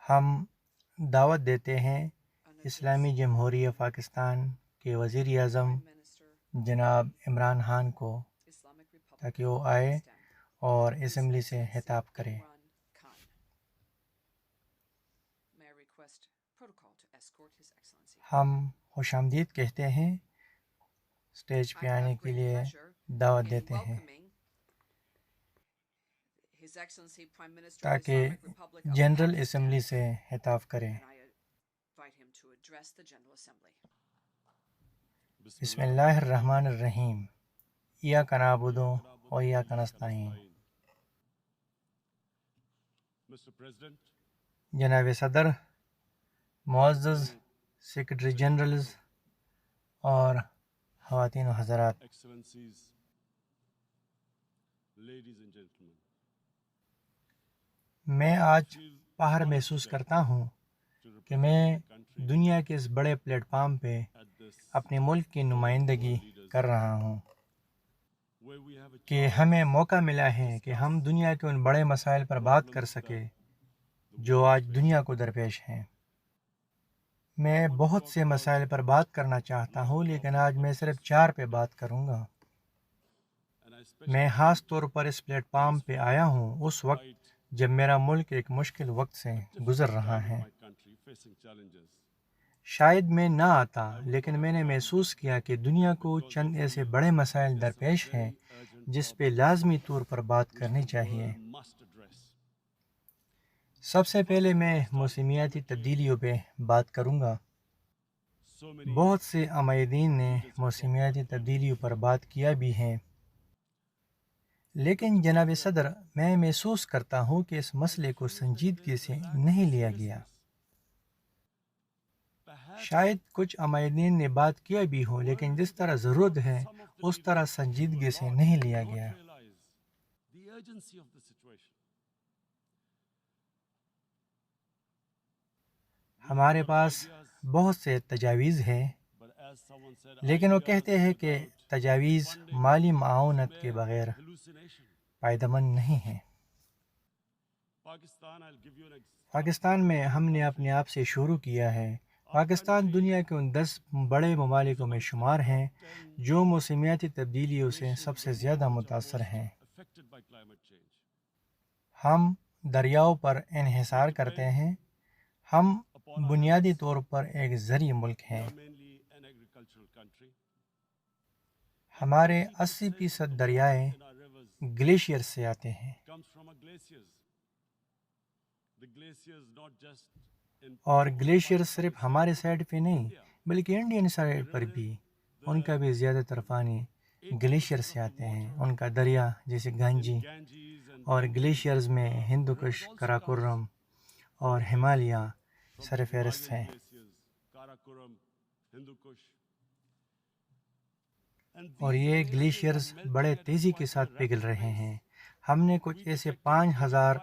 ہم دعوت دیتے ہیں اسلامی جمہوریہ پاکستان کے وزیر اعظم جناب عمران خان کو تاکہ وہ آئے اور اسمبلی سے خطاب کرے۔ ہم خوش آمدید کہتے ہیں، اسٹیج پہ آنے کے لیے دعوت دیتے ہیں تاکہ جنرل اسمبلی سے خطاب کریں۔ بسم اللہ الرحمن الرحیم، ایاک نعبد و ایاک نستعین۔ جناب صدر، معزز سیکرٹری جنرلز اور خواتین و حضرات، میں آج فخر محسوس کرتا ہوں کہ میں دنیا کے اس بڑے پلیٹ فارم پہ اپنے ملک کی نمائندگی کر رہا ہوں، کہ ہمیں موقع ملا ہے کہ ہم دنیا کے ان بڑے مسائل پر بات کر سکیں جو آج دنیا کو درپیش ہیں۔ میں بہت سے مسائل پر بات کرنا چاہتا ہوں، لیکن آج میں صرف 4 پہ بات کروں گا۔ میں خاص طور پر اس پلیٹ فارم پہ آیا ہوں اس وقت جب میرا ملک ایک مشکل وقت سے گزر رہا ہے۔ شاید میں نہ آتا، لیکن میں نے محسوس کیا کہ دنیا کو چند ایسے بڑے مسائل درپیش ہیں جس پہ لازمی طور پر بات کرنی چاہیے۔ سب سے پہلے میں موسمیاتی تبدیلیوں پہ بات کروں گا۔ بہت سے عاملین نے موسمیاتی تبدیلیوں پر بات کیا بھی ہے، لیکن جناب صدر، میں محسوس کرتا ہوں کہ اس مسئلے کو سنجیدگی سے نہیں لیا گیا۔ شاید کچھ عاملین نے بات کیا بھی ہو، لیکن جس طرح ضرورت ہے اس طرح سنجیدگی سے نہیں لیا گیا۔ ہمارے پاس بہت سے تجاویز ہیں، لیکن وہ کہتے ہیں کہ تجاویز مالی معاونت کے بغیر فائدہ مند نہیں ہیں۔ پاکستان میں ہم نے اپنے آپ سے شروع کیا ہے۔ پاکستان دنیا کے ان 10 بڑے ممالکوں میں شمار ہیں جو موسمیاتی تبدیلیوں سے سب سے زیادہ متاثر ہیں۔ ہم دریاؤں پر انحصار کرتے ہیں۔ ہم بنیادی طور پر ایک زرعی ملک ہیں۔ ہمارے 80% دریائے گلیشیئر سے آتے ہیں، اور گلیشیئر صرف ہمارے سائڈ پہ نہیں بلکہ انڈین سائڈ پر بھی، ان کا بھی زیادہ تر پانی گلیشیئر سے آتے ہیں۔ ان کا دریا جیسے گانجی اور گلیشیئرز میں ہندوکش، کراکورم اور ہمالیہ سرفہرست ہیں۔ اور یہ گلیشیئرز بڑے تیزی کے ساتھ پگھل رہے ہیں۔ ہم نے کچھ ایسے 5000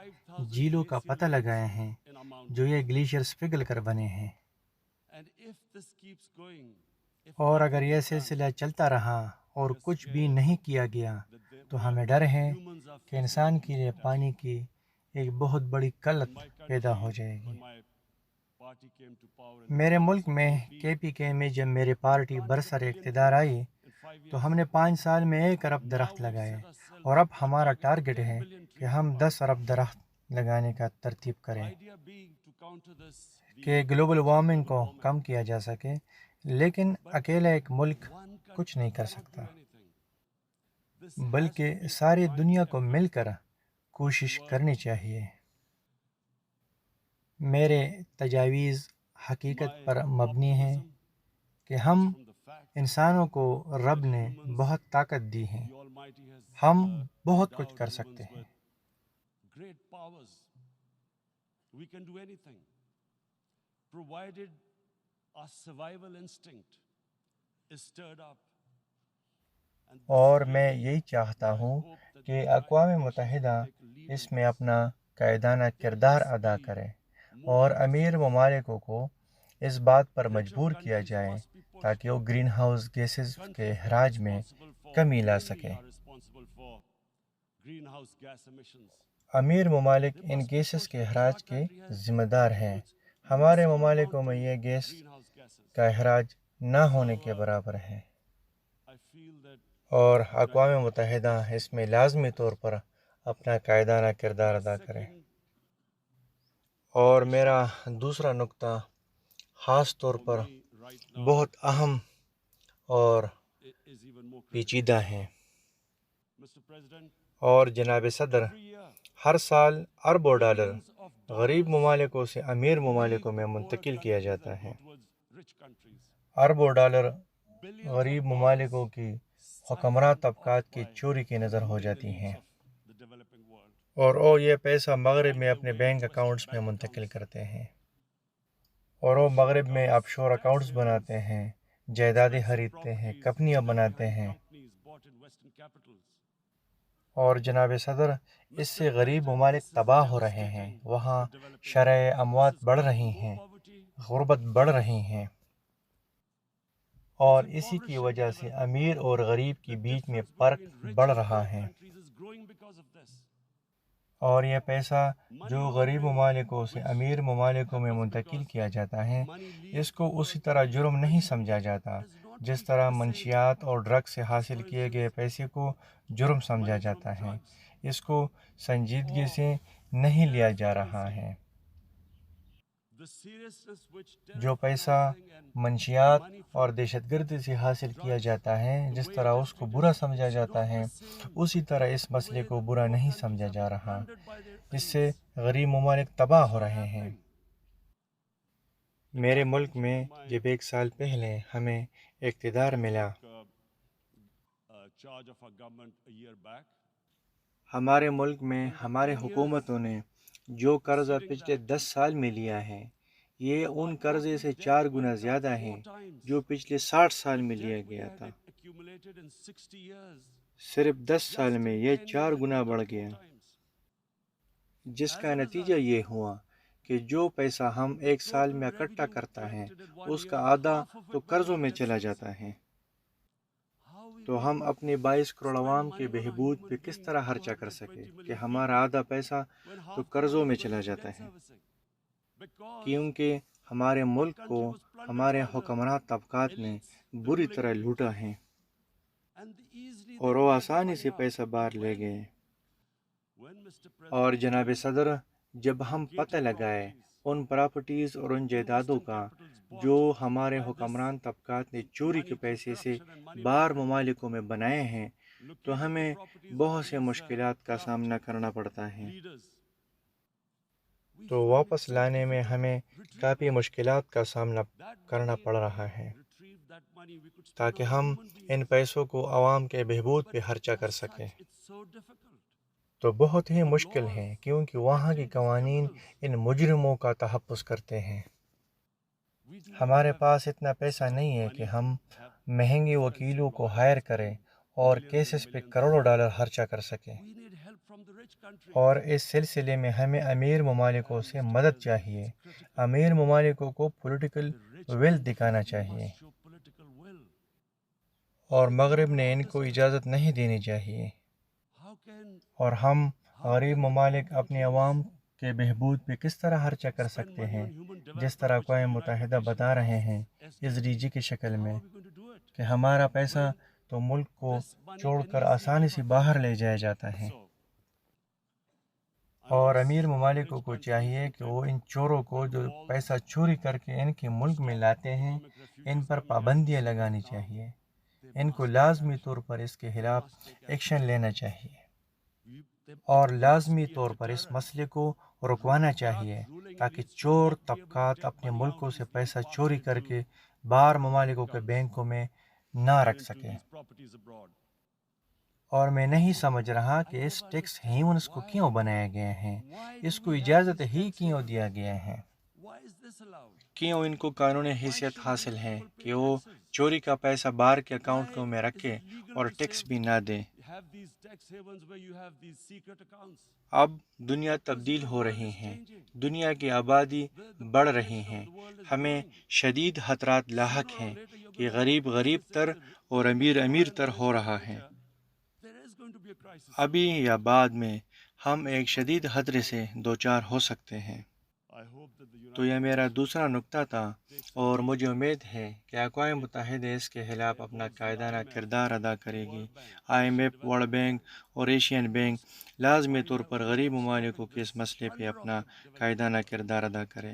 جھیلوں کا پتہ لگایا ہے جو یہ گلیشیئرز پگھل کر بنے ہیں، اور اگر یہ سلسلہ چلتا رہا اور کچھ بھی نہیں کیا گیا تو ہمیں ڈر ہے کہ انسان کے لیے پانی کی ایک بہت بڑی قلت پیدا ہو جائے گی۔ میرے ملک میں KPK میں جب میری پارٹی برسر اقتدار آئی تو ہم نے 5 سال میں 1 ارب درخت لگائے، اور اب ہمارا ٹارگٹ ہے کہ ہم 10 ارب درخت لگانے کا ترتیب کریں کہ گلوبل وارمنگ کو کم کیا جا سکے۔ لیکن اکیلا ایک ملک کچھ نہیں کر سکتا، بلکہ ساری دنیا کو مل کر کوشش کرنی چاہیے۔ میرے تجاویز حقیقت پر مبنی ہیں کہ ہم انسانوں کو رب نے بہت طاقت دی ہے، ہم بہت کچھ کر سکتے ہیں۔ اور میں یہی چاہتا ہوں کہ اقوام متحدہ اس میں اپنا قائدانہ کردار ادا کرے اور امیر ممالکوں کو اس بات پر مجبور کیا جائے تاکہ وہ گرین ہاؤس گیسز کے اخراج میں کمی لا سکیں۔ امیر ممالک ان گیسز کے اخراج کے ذمہ دار ہیں۔ ہمارے ممالکوں میں یہ گیس کا اخراج نہ ہونے کے برابر ہے، اور اقوام متحدہ اس میں لازمی طور پر اپنا قائدانہ کردار ادا کرے۔ اور میرا دوسرا نقطہ خاص طور پر بہت اہم اور پیچیدہ ہے، اور جناب صدر، ہر سال اربوں ڈالر غریب ممالکوں سے امیر ممالکوں میں منتقل کیا جاتا ہے۔ اربوں ڈالر غریب ممالکوں کی حکمراں طبقات کی چوری کی نظر ہو جاتی ہیں، اور وہ یہ پیسہ مغرب میں اپنے بینک اکاؤنٹس میں منتقل کرتے ہیں، اور وہ مغرب میں آف شور اکاؤنٹس بناتے ہیں، جائیدادیں خریدتے ہیں، کمپنیاں بناتے ہیں۔ اور جناب صدر، اس سے غریب ممالک تباہ ہو رہے ہیں، وہاں شرح اموات بڑھ رہی ہیں، غربت بڑھ رہی ہیں، اور اسی کی وجہ سے امیر اور غریب کے بیچ میں فرق بڑھ رہا ہے۔ اور یہ پیسہ جو غریب ممالکوں سے امیر ممالکوں میں منتقل کیا جاتا ہے، اس کو اسی طرح جرم نہیں سمجھا جاتا جس طرح منشیات اور ڈرگ سے حاصل کیے گئے پیسے کو جرم سمجھا جاتا ہے۔ اس کو سنجیدگی سے نہیں لیا جا رہا ہے۔ جو پیسہ منشیات اور دہشت گردی سے حاصل کیا جاتا ہے، جس طرح اس کو برا سمجھا جاتا ہے، اسی طرح اس مسئلے کو برا نہیں سمجھا جا رہا۔ اس سے غریب ممالک تباہ ہو رہے ہیں۔ میرے ملک میں جب 1 سال پہلے ہمیں اقتدار ملا، ہمارے ملک میں ہمارے حکومتوں نے جو قرضہ پچھلے 10 سال میں لیا ہے، یہ ان قرضے سے 4 گنا زیادہ ہے جو پچھلے 60 سال میں لیا گیا تھا۔ صرف 10 سال میں یہ 4 گنا بڑھ گیا، جس کا نتیجہ یہ ہوا کہ جو پیسہ ہم 1 سال میں اکٹھا کرتا ہے، اس کا آدھا تو قرضوں میں چلا جاتا ہے۔ تو ہم اپنے 22 کروڑ عوام کے بہبود پہ کس طرح خرچہ کر سکے کہ ہمارا آدھا پیسہ تو قرضوں میں چلا جاتا ہے؟ کیونکہ ہمارے ملک کو ہمارے حکمراں طبقات نے بری طرح لوٹا ہے، اور وہ آسانی سے پیسہ باہر لے گئے۔ اور جناب صدر، جب ہم پتہ لگائے ان پراپرٹیز اور ان جائیدادوں کا جو ہمارے حکمران طبقات نے چوری کے پیسے سے باہر ممالکوں میں بنائے ہیں، تو ہمیں بہت سے مشکلات کا سامنا کرنا پڑتا ہے۔ تو واپس لانے میں ہمیں کافی مشکلات کا سامنا کرنا پڑ رہا ہے، تاکہ ہم ان پیسوں کو عوام کے بہبود پہ خرچہ کر سکیں۔ تو بہت ہی مشکل ہے، کیونکہ وہاں کے قوانین ان مجرموں کا تحفظ کرتے ہیں۔ ہمارے پاس اتنا پیسہ نہیں ہے کہ ہم مہنگے وکیلوں کو ہائر کریں اور کیسز پہ کروڑوں ڈالر خرچہ کر سکیں، اور اس سلسلے میں ہمیں امیر ممالکوں سے مدد چاہیے۔ امیر ممالکوں کو پولیٹیکل ول دکھانا چاہیے، اور مغرب نے ان کو اجازت نہیں دینی چاہیے۔ اور ہم غریب ممالک اپنے عوام کے بہبود پہ کس طرح خرچہ کر سکتے ہیں، جس طرح اقوام متحدہ بتا رہے ہیں اس ڈی کی شکل میں کہ ہمارا پیسہ تو ملک کو چھوڑ کر آسانی سے باہر لے جایا جاتا ہے۔ اور امیر ممالکوں کو چاہیے کہ وہ ان چوروں کو جو پیسہ چوری کر کے ان کے ملک میں لاتے ہیں، ان پر پابندیاں لگانی چاہیے۔ ان کو لازمی طور پر اس کے خلاف ایکشن لینا چاہیے، اور لازمی طور پر اس مسئلے کو رکوانا چاہیے، تاکہ چور طبقات اپنے ملکوں سے پیسہ چوری کر کے باہر ممالکوں کے بینکوں میں نہ رکھ سکیں۔ اور میں نہیں سمجھ رہا کہ اس ٹیکس ہیونز کو کیوں بنایا گیا ہے، اس کو اجازت ہی کیوں دیا گیا ہے، کیوں ان کو قانونی حیثیت حاصل ہے کہ وہ چوری کا پیسہ باہر کے اکاؤنٹوں میں رکھے اور ٹیکس بھی نہ دیں۔ اب دنیا تبدیل ہو رہی ہے، دنیا کی آبادی بڑھ رہی ہے، ہمیں شدید خطرات لاحق ہیں کہ غریب غریب تر اور امیر امیر تر ہو رہا ہے۔ ابھی یا بعد میں ہم ایک شدید خطرے سے دوچار ہو سکتے ہیں۔ تو یہ میرا دوسرا نکتہ تھا، اور مجھے امید ہے کہ اقوام متحدہ اس کے خلاف اپنا قائدانہ کردار ادا کرے گی۔ IMF، ورلڈ بینک اور ایشین بینک لازمی طور پر غریب ممالکوں کے اس مسئلے پہ اپنا قائدانہ کردار ادا کرے۔